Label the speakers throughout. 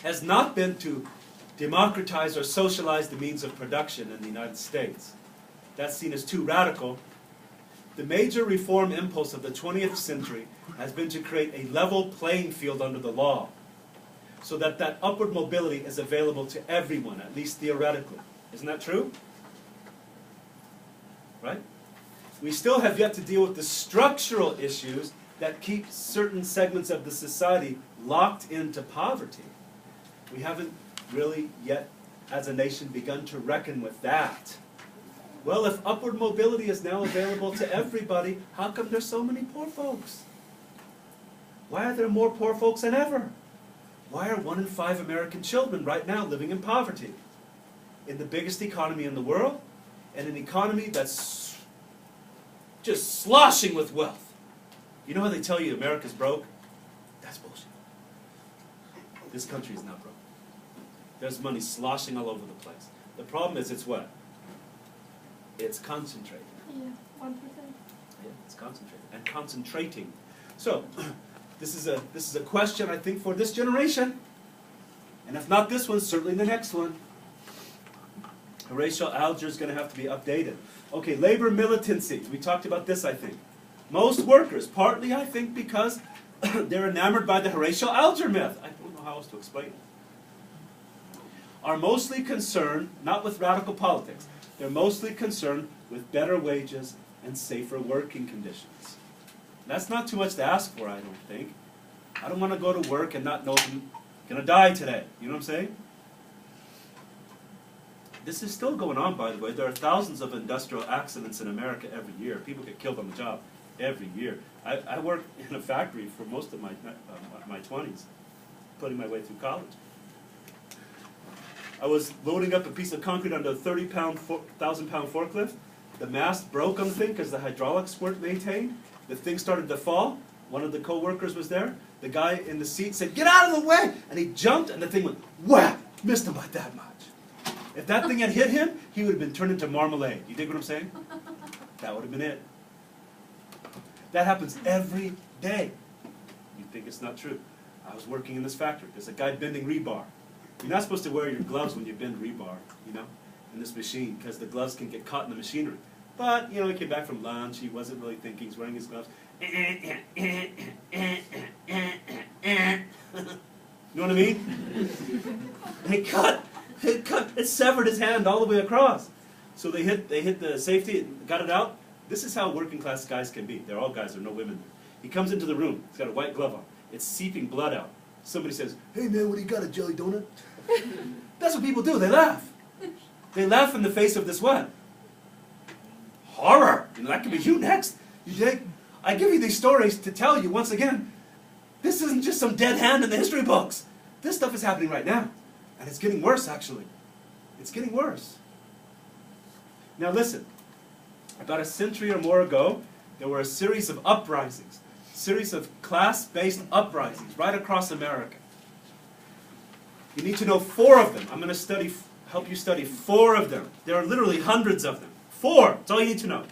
Speaker 1: has not been to democratize or socialize the means of production in the United States. That's seen as too radical. The major reform impulse of the 20th century has been to create a level playing field under the law, so that that upward mobility is available to everyone, at least theoretically. Isn't that true? Right? We still have yet to deal with the structural issues that keep certain segments of the society locked into poverty. We haven't really yet, as a nation, begun to reckon with that. Well, if upward mobility is now available to everybody, how come there's so many poor folks? Why are there more poor folks than ever? Why are 1 in 5 American children right now living in poverty? In the biggest economy in the world, and an economy that's just sloshing with wealth. You know how they tell you America's broke? That's bullshit. This country is not broke. There's money sloshing all over the place. The problem is it's what? It's concentrated.
Speaker 2: Yeah, 1%.
Speaker 1: Yeah, it's concentrated. And concentrating. So, this is a question, I think, for this generation. And if not this one, certainly the next one. Horatio Alger is going to have to be updated. Okay, labor militancy. We talked about this, I think. Most workers, partly, I think, because they're enamored by the Horatio Alger myth. I don't know how else to explain it. Are mostly concerned, not with radical politics, they're mostly concerned with better wages and safer working conditions. That's not too much to ask for, I don't think. I don't want to go to work and not know if I'm going to die today. You know what I'm saying? This is still going on, by the way. There are thousands of industrial accidents in America every year. People get killed on the job every year. I worked in a factory for most of my 20s, putting my way through college. I was loading up a piece of concrete onto a 30-pound, 1,000-pound forklift. The mast broke on the thing because the hydraulics weren't maintained. The thing started to fall. One of the co-workers was there. The guy in the seat said, "Get out of the way!" And he jumped, and the thing went whap! Missed him by that much. If that thing had hit him, he would have been turned into marmalade. You dig what I'm saying? That would have been it. That happens every day. You think it's not true. I was working in this factory. There's a guy bending rebar. You're not supposed to wear your gloves when you bend rebar, you know, in this machine, because the gloves can get caught in the machinery. But, you know, he came back from lunch. He wasn't really thinking. He's wearing his gloves. You know what I mean? It severed his hand all the way across. So they hit the safety and got it out. This is how working class guys can be. They're all guys, there are no women there. He comes into the room. He's got a white glove on. It's seeping blood out. Somebody says, "Hey man, what do you got, a jelly donut?" That's what people do. They laugh. They laugh in the face of this what? Horror. You know, that could be you next. You dig? I give you these stories to tell you, once again, this isn't just some dead hand in the history books. This stuff is happening right now. And it's getting worse, actually. It's getting worse. Now listen. About a century or more ago, there were a series of uprisings. Series of class-based uprisings right across America. You need to know 4 of them. I'm going to help you study 4 of them. There are literally hundreds of them. 4. That's all you need to know.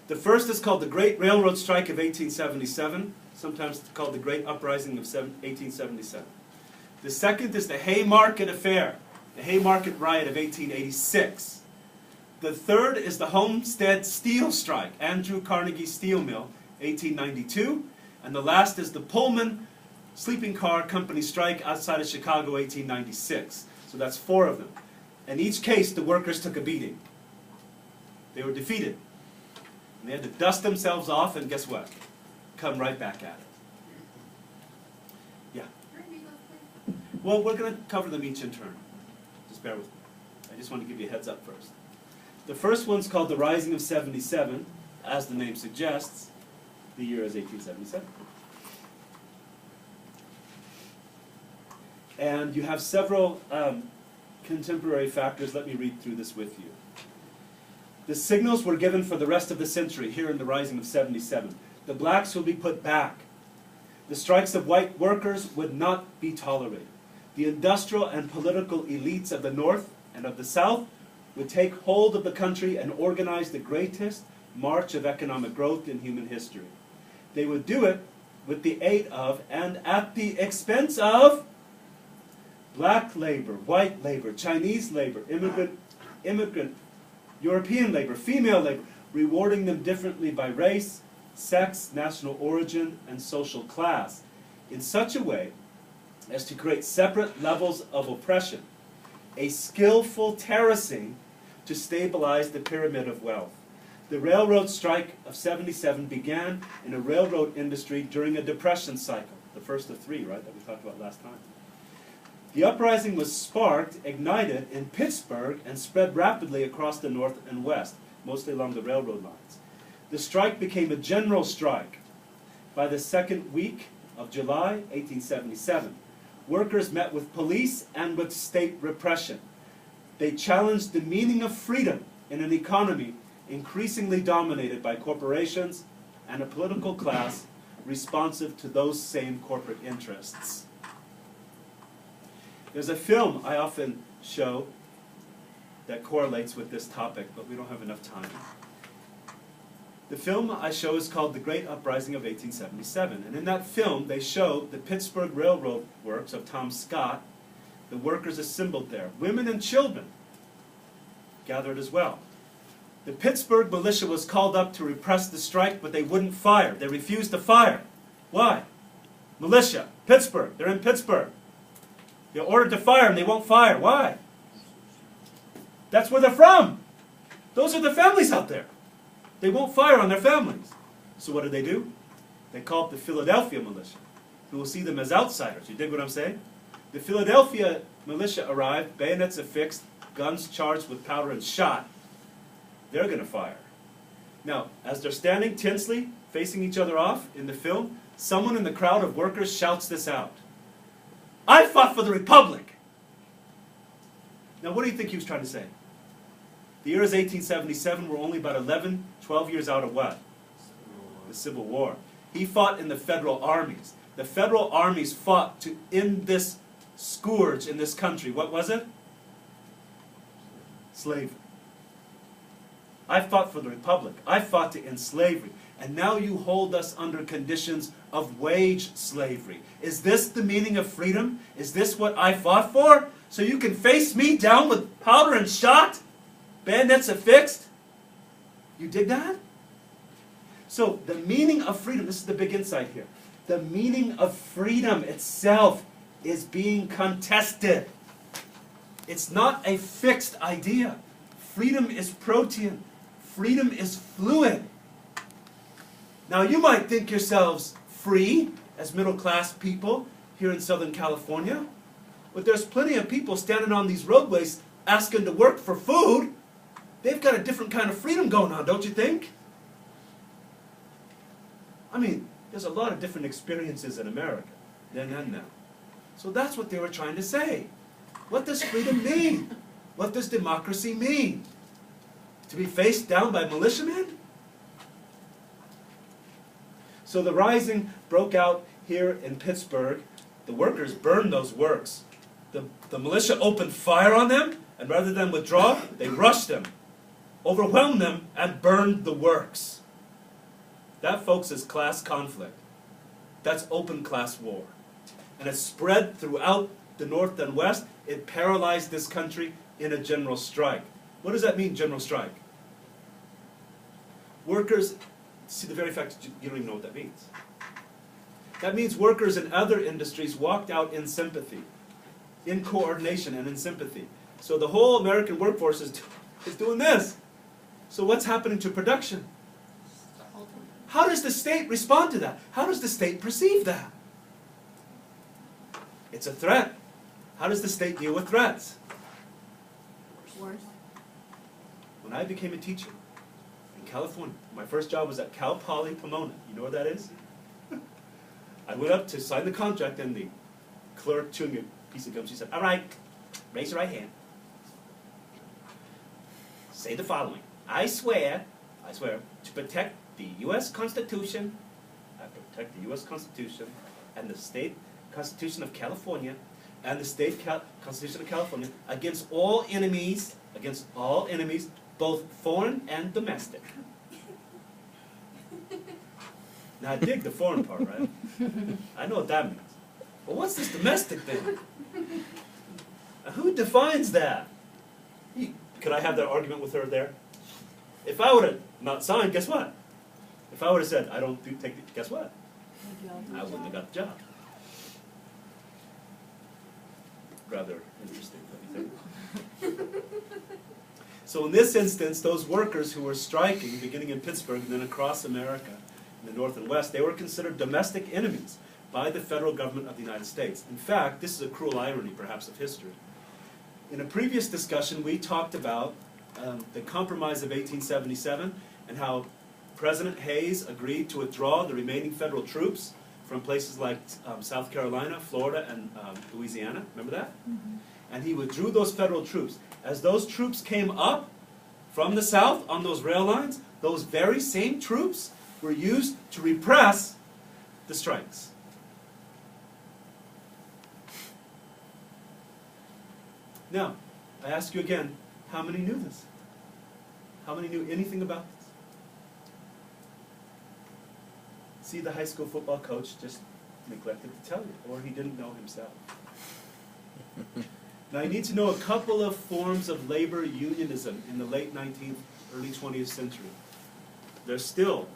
Speaker 1: The first is called the Great Railroad Strike of 1877, sometimes called the Great Uprising of 1877. The second is the Haymarket Affair, the Haymarket Riot of 1886. The third is the Homestead Steel Strike, Andrew Carnegie Steel Mill, 1892. And the last is the Pullman Sleeping Car Company strike outside of Chicago, 1896. So that's 4 of them. In each case, the workers took a beating. They were defeated. And they had to dust themselves off, and guess what? Come right back at it. Yeah? Well, we're going to cover them each in turn. Just bear with me. I just want to give you a heads up first. The first one's called the Rising of 77. As the name suggests, the year is 1877. And you have several contemporary factors. Let me read through this with you. The signals were given for the rest of the century here in the Rising of 77. The blacks will be put back. The strikes of white workers would not be tolerated. The industrial and political elites of the North and of the South would take hold of the country and organize the greatest march of economic growth in human history. They would do it with the aid of and at the expense of black labor, white labor, Chinese labor, immigrant, European labor, female labor, rewarding them differently by race, sex, national origin, and social class, in such a way as to create separate levels of oppression, a skillful terracing to stabilize the pyramid of wealth. The railroad strike of '77 began in a railroad industry during a depression cycle, the first of three, right, that we talked about last time. The uprising was sparked, ignited in Pittsburgh, and spread rapidly across the North and West, mostly along the railroad lines. The strike became a general strike. By the second week of July 1877, workers met with police and with state repression. They challenged the meaning of freedom in an economy increasingly dominated by corporations and a political class responsive to those same corporate interests. There's a film I often show that correlates with this topic, but we don't have enough time. The film I show is called The Great Uprising of 1877, and in that film they show the Pittsburgh Railroad Works of Tom Scott, the workers assembled there. Women and children gathered as well. The Pittsburgh militia was called up to repress the strike, but they wouldn't fire. They refused to fire. Why? Militia, Pittsburgh, they're in Pittsburgh. They're ordered to fire and they won't fire. Why? That's where they're from. Those are the families out there. They won't fire on their families. So what do? They call up the Philadelphia militia, who will see them as outsiders. You dig what I'm saying? The Philadelphia militia arrived, bayonets affixed, guns charged with powder and shot. They're going to fire. Now, as they're standing tensely, facing each other off in the film, someone in the crowd of workers shouts this out. I fought for the Republic. Now, what do you think he was trying to say? The year is 1877. We're only about 11, 12 years out of what? The Civil War. He fought in the federal armies. The federal armies fought to end this scourge in this country. What was it? Slavery. I fought for the Republic. I fought to end slavery. And now you hold us under conditions of wage slavery. Is this the meaning of freedom? Is this what I fought for? So you can face me down with powder and shot? Bayonets affixed? You dig that? So the meaning of freedom, this is the big insight here. The meaning of freedom itself is being contested. It's not a fixed idea. Freedom is protean. Freedom is fluid. Now you might think yourselves free as middle-class people here in Southern California, but there's plenty of people standing on these roadways asking to work for food. They've got a different kind of freedom going on, don't you think? I mean, there's a lot of different experiences in America then and now. So that's what they were trying to say. What does freedom mean? What does democracy mean? To be faced down by militiamen? So the rising broke out here in Pittsburgh. The workers burned those works. The militia opened fire on them, and rather than withdraw, they rushed them, overwhelmed them, and burned the works. That, folks, is class conflict. That's open class war. And it spread throughout the North and West. It paralyzed this country in a general strike. What does that mean, general strike? Workers, see the very fact that you don't even know what that means. That means workers in other industries walked out in sympathy, in coordination and in sympathy. So the whole American workforce is doing this. So what's happening to production? How does the state respond to that? How does the state perceive that? It's a threat. How does the state deal with threats?
Speaker 2: Worse.
Speaker 1: When I became a teacher in California, my first job was at Cal Poly Pomona. You know where that is? I went up to sign the contract, and the clerk chewing a piece of gum, she said, "All right, raise your right hand. Say the following. I swear to protect the U.S. Constitution, and the state Constitution of California, and the state Constitution of California against all enemies, both foreign and domestic." Now I dig the foreign part, right? I know what that means. But what's this domestic thing? Who defines that? Could I have that argument with her there? If I would have not signed, guess what? If I would have said, I don't take it, guess what? I wouldn't have got the job. Rather interesting, don't you think? So in this instance, those workers who were striking, beginning in Pittsburgh and then across America, in the North and West, they were considered domestic enemies by the federal government of the United States. In fact, this is a cruel irony, perhaps, of history. In a previous discussion, we talked about the Compromise of 1877 and how President Hayes agreed to withdraw the remaining federal troops from places like South Carolina, Florida, and Louisiana. Remember that? Mm-hmm. And he withdrew those federal troops. As those troops came up from the South on those rail lines, those very same troops were used to repress the strikes. Now, I ask you again, how many knew this? How many knew anything about this? See, the high school football coach just neglected to tell you, or he didn't know himself. Now, you need to know a couple of forms of labor unionism in the late 19th, early 20th century. There's still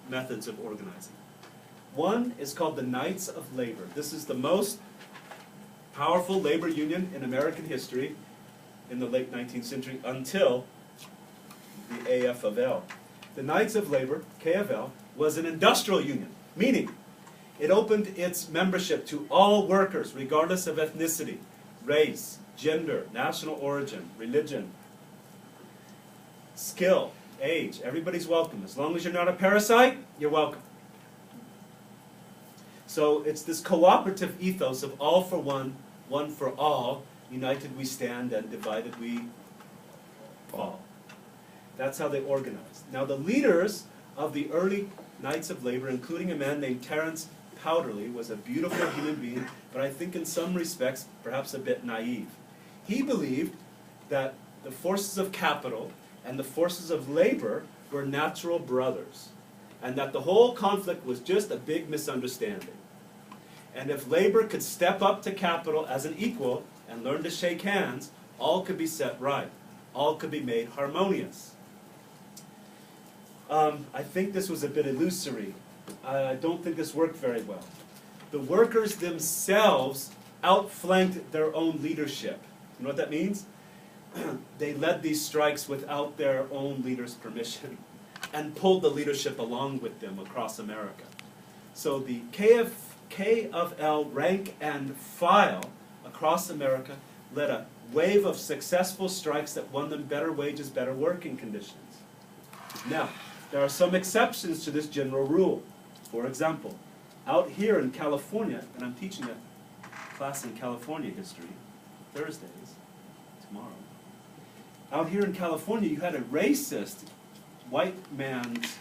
Speaker 1: methods of organizing. One is called the Knights of Labor. This is the most powerful labor union in American history in the late 19th century until the AFL. The Knights of Labor, KFL, was an industrial union, meaning it opened its membership to all workers, regardless of ethnicity, race, gender, national origin, religion, skill, age. Everybody's welcome. As long as you're not a parasite, you're welcome. So it's this cooperative ethos of all for one, one for all, united we stand and divided we fall. That's how they organized. Now the leaders of the early Knights of Labor, including a man named Terence Powderly, was a beautiful human being, but I think in some respects perhaps a bit naive. He believed that the forces of capital and the forces of labor were natural brothers, and that the whole conflict was just a big misunderstanding. And if labor could step up to capital as an equal and learn to shake hands, all could be set right. All could be made harmonious. I think this was a bit illusory. I don't think this worked very well. The workers themselves outflanked their own leadership. You know what that means? They led these strikes without their own leader's permission and pulled the leadership along with them across America. So the KFL rank and file across America led a wave of successful strikes that won them better wages, better working conditions. Now, there are some exceptions to this general rule. For example, out here in California, and I'm teaching a class in California history, Thursdays, tomorrow. Out here in California, you had a racist white man's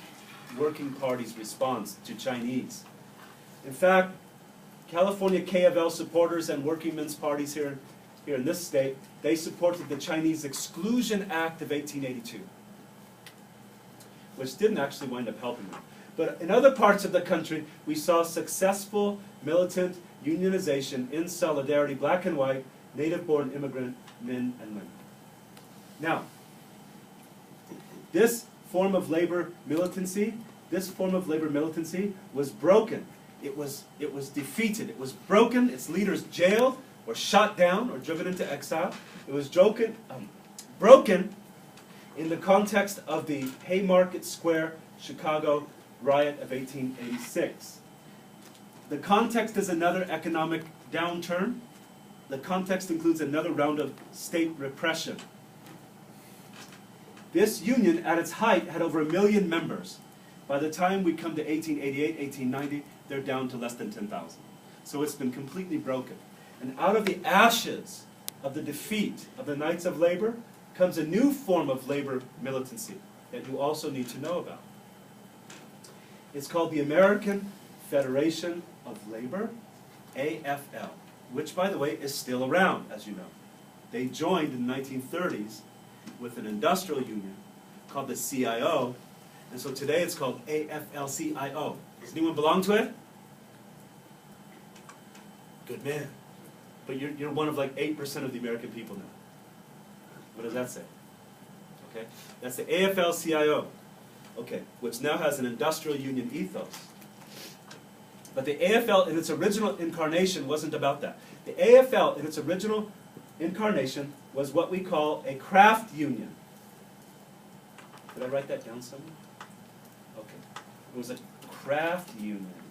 Speaker 1: working party's response to Chinese. In fact, California KFL supporters and working men's parties here in this state, they supported the Chinese Exclusion Act of 1882, which didn't actually wind up helping them. But in other parts of the country, we saw successful militant unionization in solidarity, black and white, native-born immigrant men and women. Now, this form of labor militancy was broken. It was defeated. It was broken. Its leaders jailed or shot down or driven into exile. It was broken in the context of the Haymarket Square Chicago riot of 1886. The context is another economic downturn. The context includes another round of state repression. This union, at its height, had over 1 million members. By the time we come to 1888, 1890, they're down to less than 10,000. So it's been completely broken. And out of the ashes of the defeat of the Knights of Labor comes a new form of labor militancy that you also need to know about. It's called the American Federation of Labor, AFL, which, by the way, is still around, as you know. They joined in the 1930s with an industrial union called the CIO, and so today it's called AFL-CIO. Does anyone belong to it? Good man. but you're one of like 8% of the American people now. What does that say? Okay, that's the AFL-CIO, okay, which now has an industrial union ethos. But the AFL in its original incarnation wasn't about that. The AFL in its original incarnation was what we call a craft union. Did I write that down somewhere? Okay. It was a craft union.